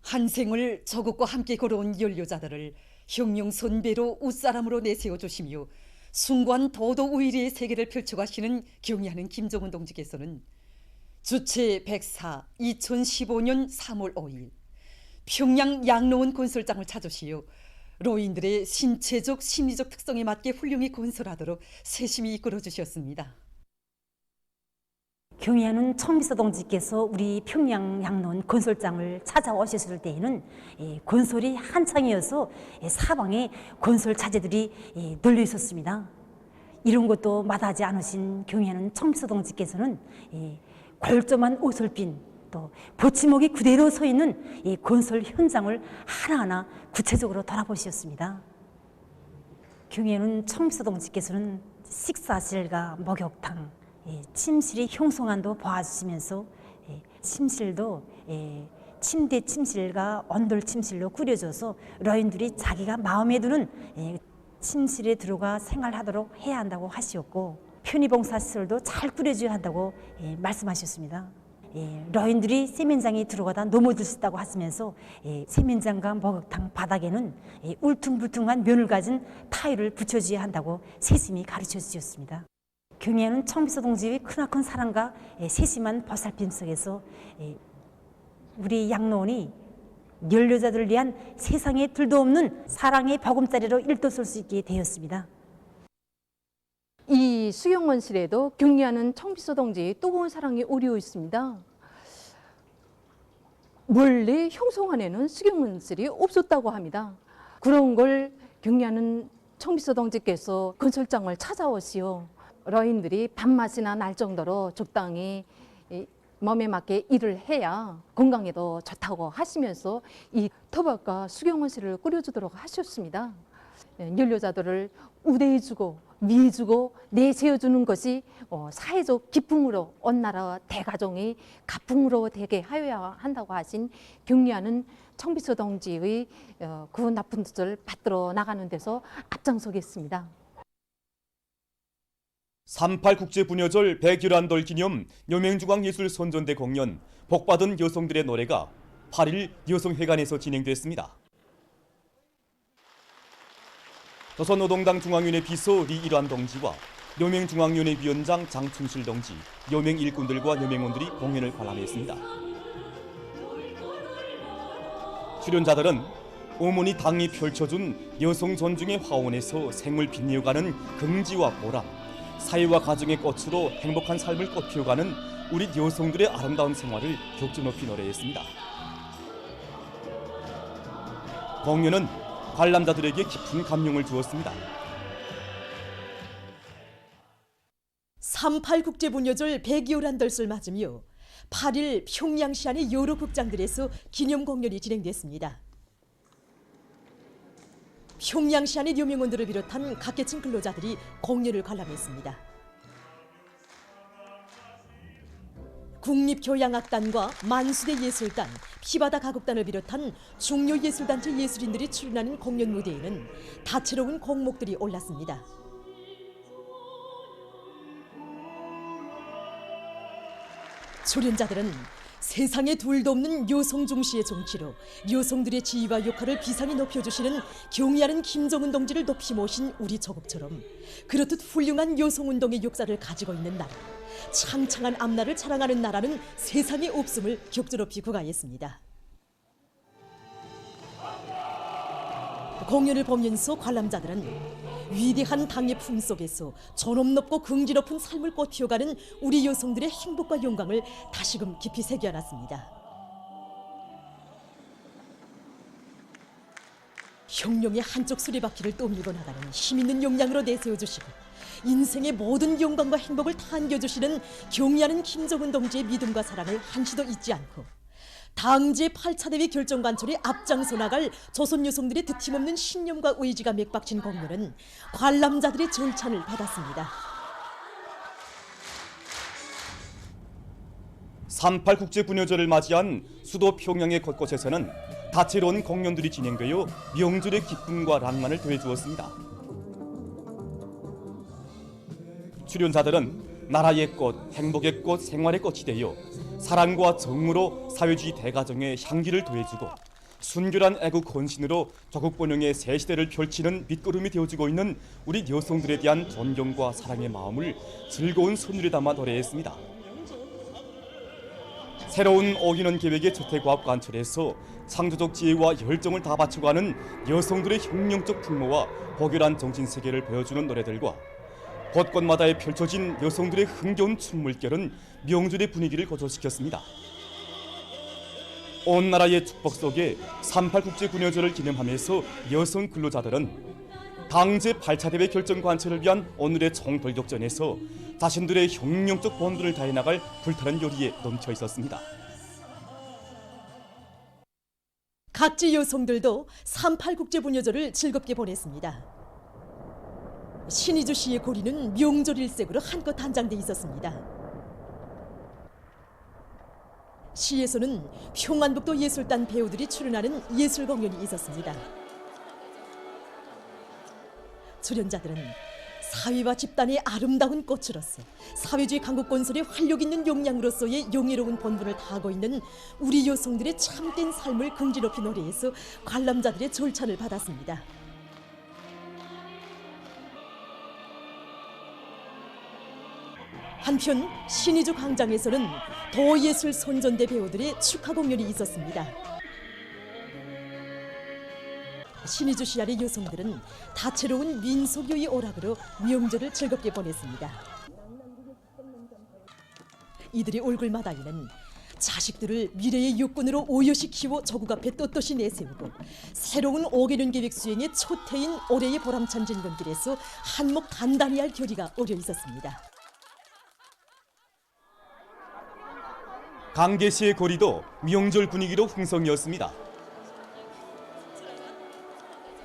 한 생을 저국과 함께 걸어온 연료자들을 혁명 선배로 웃사람으로 내세워 주시며 숭고한 도도 우위리의 세계를 펼쳐가시는 경의하는 김정은 동지께서는 주체 104 2015년 3월 5일 평양 양로원 건설장을 찾으시어 로인들의 신체적 심리적 특성에 맞게 훌륭히 건설하도록 세심히 이끌어 주셨습니다. 경의하는 청비서 동지께서 우리 평양 양로원 건설장을 찾아오셨을 때에는 건설이 한창이어서 사방에 건설 자재들이 널려 있었습니다. 이런 것도 마다하지 않으신 경의하는 청비서 동지께서는 골조만 옷을 핀 또 보치목이 그대로 서 있는 이 건설 현장을 하나하나 구체적으로 돌아보셨습니다. 경의하는 청비서 동지께서는 식사실과 목욕탕, 침실이 형성안도 봐주시면서 침실도 침대 침실과 언돌 침실로 꾸려져서 러인들이 자기가 마음에 드는 침실에 들어가 생활하도록 해야 한다고 하시었고 편의봉사시설도 잘 꾸려줘야 한다고 말씀하셨습니다. 러인들이 세면장에 들어가다 넘어질 수 있다고 하시면서 세면장과 목욕탕 바닥에는 울퉁불퉁한 면을 가진 타일을 붙여줘야 한다고 세심히 가르쳐 주셨습니다. 경의하는 청비서 동지의 크나큰 사랑과 세심한 보살핌 속에서 우리 양로원이 연료자들을 위한 세상에 둘도 없는 사랑의 보금자리로 일도설 수 있게 되었습니다. 이 수경원실에도 경의하는 청비서 동지의 뜨거운 사랑이 오리오 있습니다. 원래 형성안에는 수경원실이 없었다고 합니다. 그런 걸 경의하는 청비서 동지께서 건설장을 찾아오시오. 러인들이 밥맛이나 날 정도로 적당히 몸에 맞게 일을 해야 건강에도 좋다고 하시면서 이 터벅과 수경원실을 꾸려주도록 하셨습니다. 연료자들을 우대해주고 위해주고 내세워주는 것이 사회적 기풍으로 온 나라와 대가정이 가풍으로 되게 하여야 한다고 하신 경의하는 청비서 동지의 그 나쁜 뜻을 받들어 나가는 데서 앞장서겠습니다. 38 국제부녀절 100일환돌 기념 여명중앙예술선전대 공연 복받은 여성들의 노래가 8일 여성회관에서 진행됐습니다. 조선노동당 중앙위원회 비서 리일환 동지와 여명중앙위원회 위원장 장춘실 동지, 여명 일꾼들과 여명원들이 공연을 관람했습니다. 출연자들은 어머니 당이 펼쳐준 여성 존중의 화원에서 생을 빛내어가는 긍지와 보람, 사회와 가정의 꽃으로 행복한 삶을 꽃피워가는 우리 여성들의 아름다운 생활을 격조 높이 노래했습니다. 공연은 관람자들에게 깊은 감명을 주었습니다. 38 국제부녀절 100여일한덜을 맞으며 8일 평양시 안의 여러 극장들에서 기념 공연이 진행됐습니다. 평양시 안의 여명원들을 비롯한 각계층 근로자들이 공연을 관람했습니다. 국립교향악단과 만수대 예술단, 피바다 가곡단을 비롯한 중요 예술단체 예술인들이 출연하는 공연 무대에는 다채로운 곡목들이 올랐습니다. 출연자들은 세상에 둘도 없는 여성 중시의 정치로 여성들의 지위와 역할을 비상히 높여주시는 경의하는 김정은 동지를 높이 모신 우리 조국처럼 그렇듯 훌륭한 여성운동의 역사를 가지고 있는 나라, 창창한 앞날을 자랑하는 나라는 세상에 없음을 격조 높이 구가했습니다. 공연을 보면서 관람자들은 위대한 당의 품속에서 존엄 높고 긍지 높은 삶을 꽃피워가는 우리 여성들의 행복과 영광을 다시금 깊이 새겨안았습니다. 혁명의 한쪽 수레바퀴를 떠밀고 나가는 힘있는 역량으로 내세워주시고 인생의 모든 영광과 행복을 다 안겨주시는 경의하는 김정은 동지의 믿음과 사랑을 한시도 잊지 않고 당 제8차 대회 결정 관철에 앞장서 나갈 조선 여성들의 드침없는 신념과 의지가 맥박친 공연은 관람자들의 절찬을 받았습니다. 38 국제부녀절을 맞이한 수도 평양의 곳곳에서는 다채로운 공연들이 진행되어 명절의 기쁨과 낭만을 더해주었습니다. 출연자들은 나라의 꽃, 행복의 꽃, 생활의 꽃이 되어 사랑과 정으로 사회주의 대가정에 향기를 더해주고 순결한 애국 헌신으로 조국 번영의 새 시대를 펼치는 밑거름이 되어주고 있는 우리 여성들에 대한 존경과 사랑의 마음을 즐거운 선율에 담아 노래했습니다. 새로운 5개년 계획의 저택과학 관철에서 창조적 지혜와 열정을 다 바쳐가는 여성들의 혁명적 풍모와 고결한 정신세계를 보여주는 노래들과 곳곳마다에 펼쳐진 여성들의 흥겨운 춤물결은 명절의 분위기를 고조시켰습니다. 온 나라의 축복 속에 38국제군여절을 기념하면서 여성 근로자들은 당 제8차 대회 결정 관철을 위한 오늘의 총돌격전에서 자신들의 혁명적 본분을 다해 나갈 불타는 요리에 넘쳐 있었습니다. 각지 여성들도 38국제분여절을 즐겁게 보냈습니다. 신의주 씨의 고리는 명절 일색으로 한껏 단장돼 있었습니다. 시에서는 평안북도 예술단 배우들이 출연하는 예술 공연이 있었습니다. 출연자들은 사회와 집단의 아름다운 꽃으로서 사회주의 강국 건설의 활력 있는 역량으로서의 영예로운 본분을 다하고 있는 우리 여성들의 참된 삶을 긍지 높이 노래해서 관람자들의 절찬을 받았습니다. 한편 신의주 광장에서는 도예술 선전대 배우들의 축하 공연이 있었습니다. 신의주 시 아래 여성들은 다채로운 민속요의 오락으로 명절을 즐겁게 보냈습니다. 이들의 얼굴마다에는 자식들을 미래의 육군으로 오롯이 키워 조국 앞에 떳떳이 내세우고 새로운 5개년 계획 수행의 초태인 올해의 보람찬 진건길에서 한몫 단단히 할 결의가 어려 있었습니다. 강계시의 거리도 명절 분위기로 흥성이었습니다.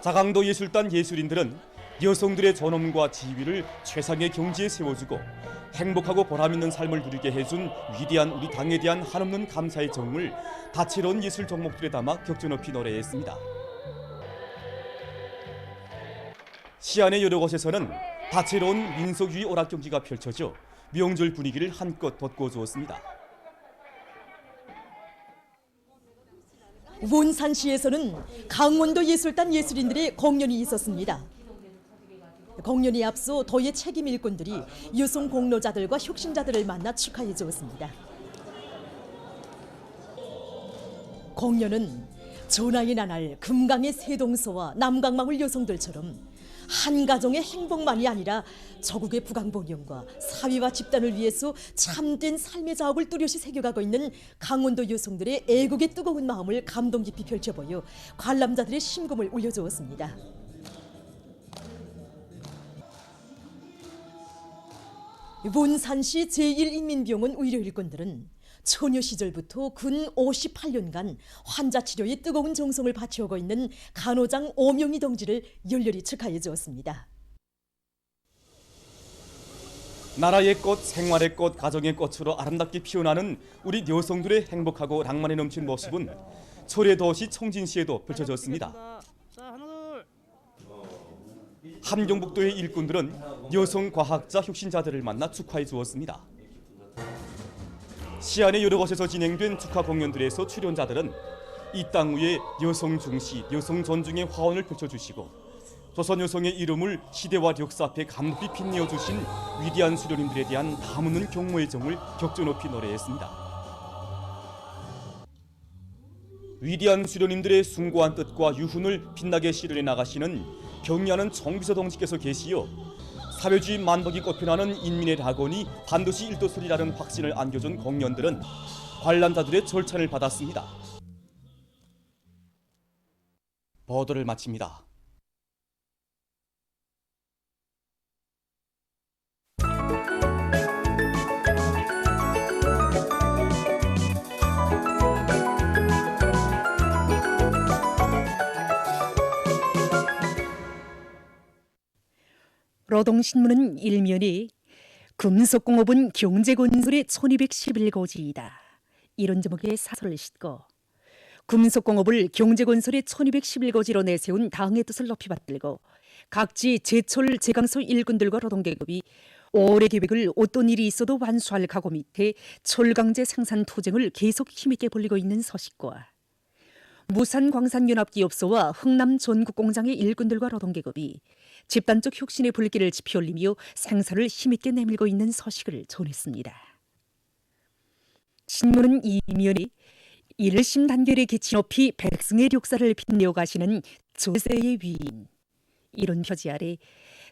자강도 예술단 예술인들은 여성들의 존엄과 지위를 최상의 경지에 세워주고 행복하고 보람있는 삶을 누리게 해준 위대한 우리 당에 대한 한없는 감사의 정을 다채로운 예술 종목들에 담아 격조 높이 노래했습니다. 시안의 여러 곳에서는 다채로운 민속유의 오락 경기가 펼쳐져 명절 분위기를 한껏 돋궈주었습니다. 원산시에서는 강원도 예술단 예술인들의 공연이 있었습니다. 공연에 앞서 도의 책임 일꾼들이 여성 공로자들과 혁신자들을 만나 축하해 주었습니다. 공연은 전하의 나날 금강의 세동서와 남강마을 여성들처럼 한 가정의 행복만이 아니라 조국의 부강복영과 사회와 집단을 위해서 참된 삶의 자업을 뚜렷이 새겨가고 있는 강원도 여성들의 애국의 뜨거운 마음을 감동 깊이 펼쳐보여 관람자들의 심금을 울려주었습니다. 원산시 제1인민병원 의료일꾼들은 처녀 시절부터 근 58년간 환자 치료에 뜨거운 정성을 바쳐오고 있는 간호장 오명희 동지를 열렬히 축하해 주었습니다. 나라의 꽃, 생활의 꽃, 가정의 꽃으로 아름답게 피어나는 우리 여성들의 행복하고 낭만에 넘친 모습은 철의 도시 청진시에도 펼쳐졌습니다. 함경북도의 일꾼들은 여성 과학자 혁신자들을 만나 축하해 주었습니다. 시안의 여러 곳에서 진행된 축하 공연들에서 출연자들은 이 땅 위에 여성 중시, 여성 존중의 화원을 펼쳐주시고 조선 여성의 이름을 시대와 역사 앞에 감독히 빛내어 주신 위대한 수련인들에 대한 다무는 경모의 정을 격조 높이 노래했습니다. 위대한 수련인들의 숭고한 뜻과 유훈을 빛나게 실현해 나가시는 경리하는 정비서 동지께서 계시어 사회주의 만복이 꽃피나는 인민의 낙원이 반드시 일도설이라는 확신을 안겨준 공연들은 관람자들의 절찬을 받았습니다. 보도를 마칩니다. 노동신문은 일면이 금속공업은 경제건설의 1211고지이다. 이런 제목의 사설을 싣고 금속공업을 경제건설의 1211고지로 내세운 당의 뜻을 높이 받들고 각지 제철 제강소 일꾼들과 노동계급이 올해 계획을 어떤 일이 있어도 완수할 각오 밑에 철강제 생산 투쟁을 계속 힘있게 벌이고 있는 소식과 무산광산연합기업소와 흥남 전국공장의 일꾼들과 노동계급이 집단적 혁신의 불길을 지피올리며 생사를 힘있게 내밀고 있는 소식을 전했습니다. 신문은 이면에 일심 단결의 기치 높이 백승의 역사를 빛내어 가시는 조세의 위인, 이런 표지 아래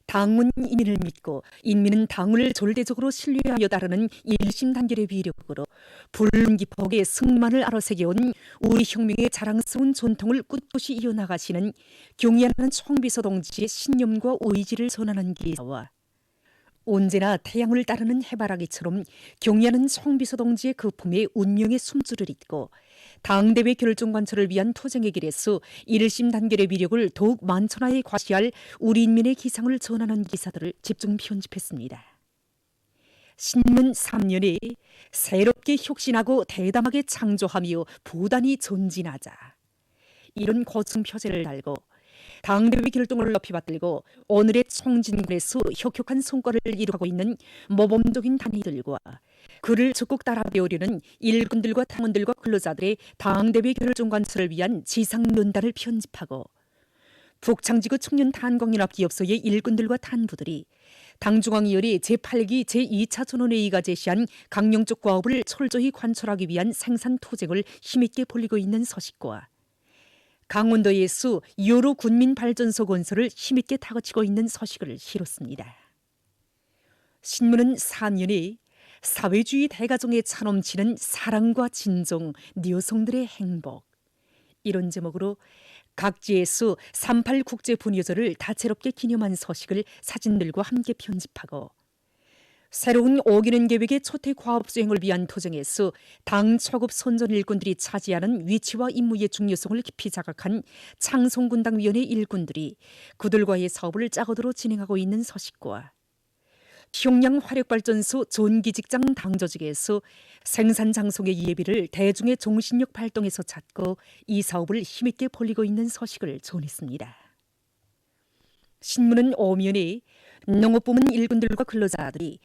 당은 인민을 믿고 인민은 당을 절대적으로 신뢰하여 따르는 일심 단결의 위력으로 불기폭의 승만을 알아새겨온 우리 혁명의 자랑스러운 전통을 꿋꿋이 이어나가시는 경의하는 총비서 동지의 신념과 의지를 전하는 기사와 언제나 태양을 따르는 해바라기처럼 경의하는 총비서 동지의 그 품에 운명의 숨줄을 잇고 당대회 결정관철을 위한 투쟁의 길에서 일심 단결의 위력을 더욱 만천하에 과시할 우리 인민의 기상을 전하는 기사들을 집중 편집했습니다. 신문 3년에 새롭게 혁신하고 대담하게 창조하며 부단히 전진하자, 이런 고층 표제를 달고 당대회 결동을 높이 받들고 오늘의 총진군에서 혁혁한 성과를 이루고 있는 모범적인 단위들과 그를 적극 따라 배우려는 일꾼들과 당원들과 근로자들의 당대회 결정관철을 위한 지상면단을 편집하고 북창지구 청년탄광연합기업소의 일꾼들과 탄부들이 당중앙위원회 제8기 제2차 전원회의가 제시한 강령적 과업을 철저히 관철하기 위한 생산투쟁을 힘있게 벌이고 있는 소식과 강원도에서 여러 군민발전소 건설을 힘있게 다그치고 있는 소식을 실었습니다. 신문은 4년에 사회주의 대가정에 차넘치는 사랑과 진정, 여성들의 행복, 이런 제목으로 각지에서 38 국제분여절을 다채롭게 기념한 소식을 사진들과 함께 편집하고 새로운 5개년 계획의 초태 과업 수행을 위한 투쟁에서 당 초급 선전 일꾼들이 차지하는 위치와 임무의 중요성을 깊이 자각한 창성군당위원회 일꾼들이 그들과의 사업을 짜고도로 진행하고 있는 소식과 평양 화력발전소 전기직장 당조직에서 생산 장성의 예비를 대중의 정신력 발동에서 찾고 이 사업을 힘있게 벌이고 있는 소식을 전했습니다. 신문은 오면에 농업부문 일꾼들과 근로자들이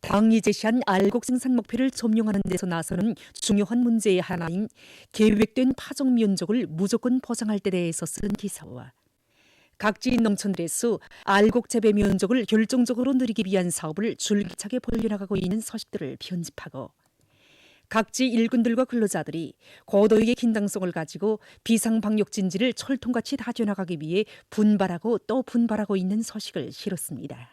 당이 제시한 알곡 생산 목표를 점령하는 데서 나서는 중요한 문제의 하나인 계획된 파종 면적을 무조건 보장할 때 대해서 쓴 기사와 각지 농촌들에서 알곡 재배 면적을 결정적으로 늘리기 위한 사업을 줄기차게 벌려나가고 있는 소식들을 편집하고 각지 일꾼들과 근로자들이 고도의 긴장성을 가지고 비상방역 진지를 철통같이 다져나가기 위해 분발하고 또 분발하고 있는 소식을 실었습니다.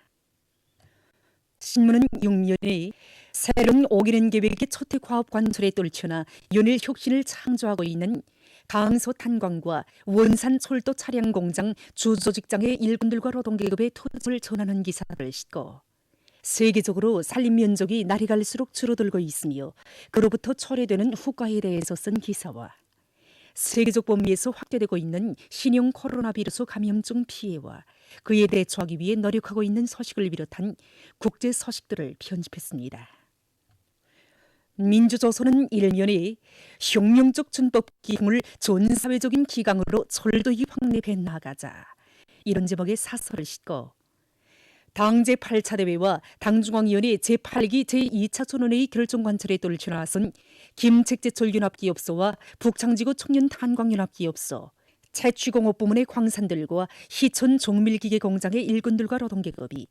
신문은 6년에 새로운 5개년 계획의 초태 과업 관철에 떨쳐나 연일 혁신을 창조하고 있는 강서 탄광과 원산 철도 차량 공장 주조직장의 일꾼들과 노동계급의 토지를 전하는 기사를 싣고 세계적으로 산림 면적이 날이 갈수록 줄어들고 있으며 그로부터 초래되는 후과에 대해서 쓴 기사와 세계적 범위에서 확대되고 있는 신형 코로나 비루스 감염증 피해와 그에 대처하기 위해 노력하고 있는 소식을 비롯한 국제 소식들을 편집했습니다. 민주조선은 1년에 혁명적 준법 기능을 전 사회적인 기강으로 철저히 확립해 나가자, 이런 제목의 사설을 싣고 당 제8차 대회와 당중앙위원회 제8기 제2차 전원회의 결정관철에 떨쳐 나선 김책제철연합기업소와 북창지구 청년탄광연합기업소, 채취공업부문의 광산들과 희천 종밀기계공장의 일꾼들과 노동계급이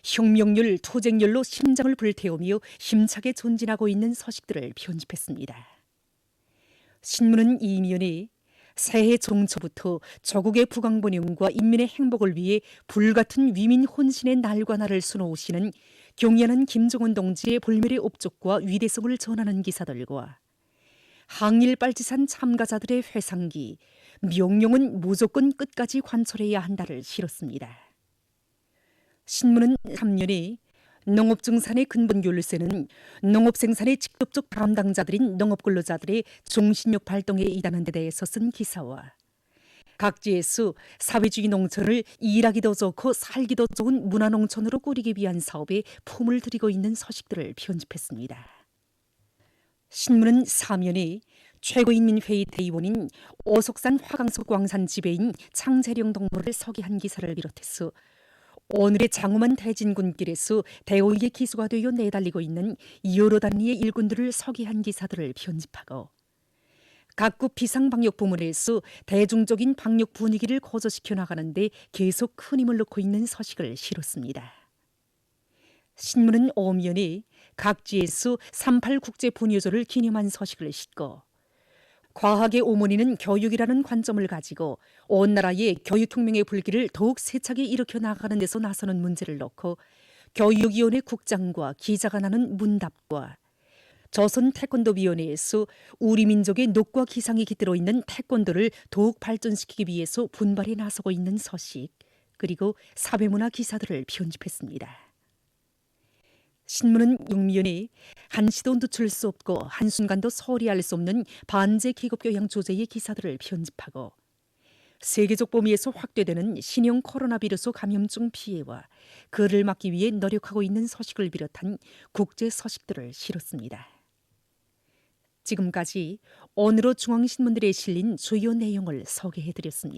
혁명열, 투쟁열로 심장을 불태우며 힘차게 전진하고 있는 소식들을 편집했습니다. 신문은 이면에 새해 정초부터 조국의 부강번영과 인민의 행복을 위해 불같은 위민 혼신의 날과 날을 수놓으시는 경의하는 김정은 동지의 불멸의 업적과 위대성을 전하는 기사들과 항일 빨치산 참가자들의 회상기, 명령은 무조건 끝까지 관철해야 한다를 실었습니다. 신문은 3년에 농업증산의 근본 열쇠는 농업생산의 직접적 담당자들인 농업근로자들의 정신력 발동에 있다는 데 대해서 쓴 기사와 각지에서 사회주의 농촌을 일하기도 좋고 살기도 좋은 문화농촌으로 꾸리기 위한 사업에 품을 들이고 있는 소식들을 편집했습니다. 신문은 3년에 최고인민회의 대의원인 오석산 화강석 광산 지배인 창재령 동무를 서기한 기사를 비롯해서 오늘의 장엄한 대진군길에서 대오에게 기수가 되어 내달리고 있는 여러 단위의 일꾼들을 서기한 기사들을 편집하고 각국 비상방역 부문에서 대중적인 방역 분위기를 고조시켜 나가는데 계속 큰 힘을 넣고 있는 소식을 실었습니다. 신문은 오면에 각지에서 38 국제 분유조를 기념한 소식을 싣고 과학의 오모니는 교육이라는 관점을 가지고 온 나라의 교육혁명의 불길을 더욱 세차게 일으켜 나가는 데서 나서는 문제를 놓고 교육위원회 국장과 기자가 나눈 문답과 조선 태권도위원회에서 우리 민족의 녹과 기상이 깃들어 있는 태권도를 더욱 발전시키기 위해서 분발에 나서고 있는 소식, 그리고 사회문화 기사들을 편집했습니다. 신문은 용면에 한시도 늦출 수 없고 한순간도 소홀히 할 수 없는 반제 계급교양 주제의 기사들을 편집하고 세계적 범위에서 확대되는 신형 코로나 비루스 감염증 피해와 그를 막기 위해 노력하고 있는 소식을 비롯한 국제 소식들을 실었습니다. 지금까지 오늘의 중앙신문들에 실린 주요 내용을 소개해드렸습니다.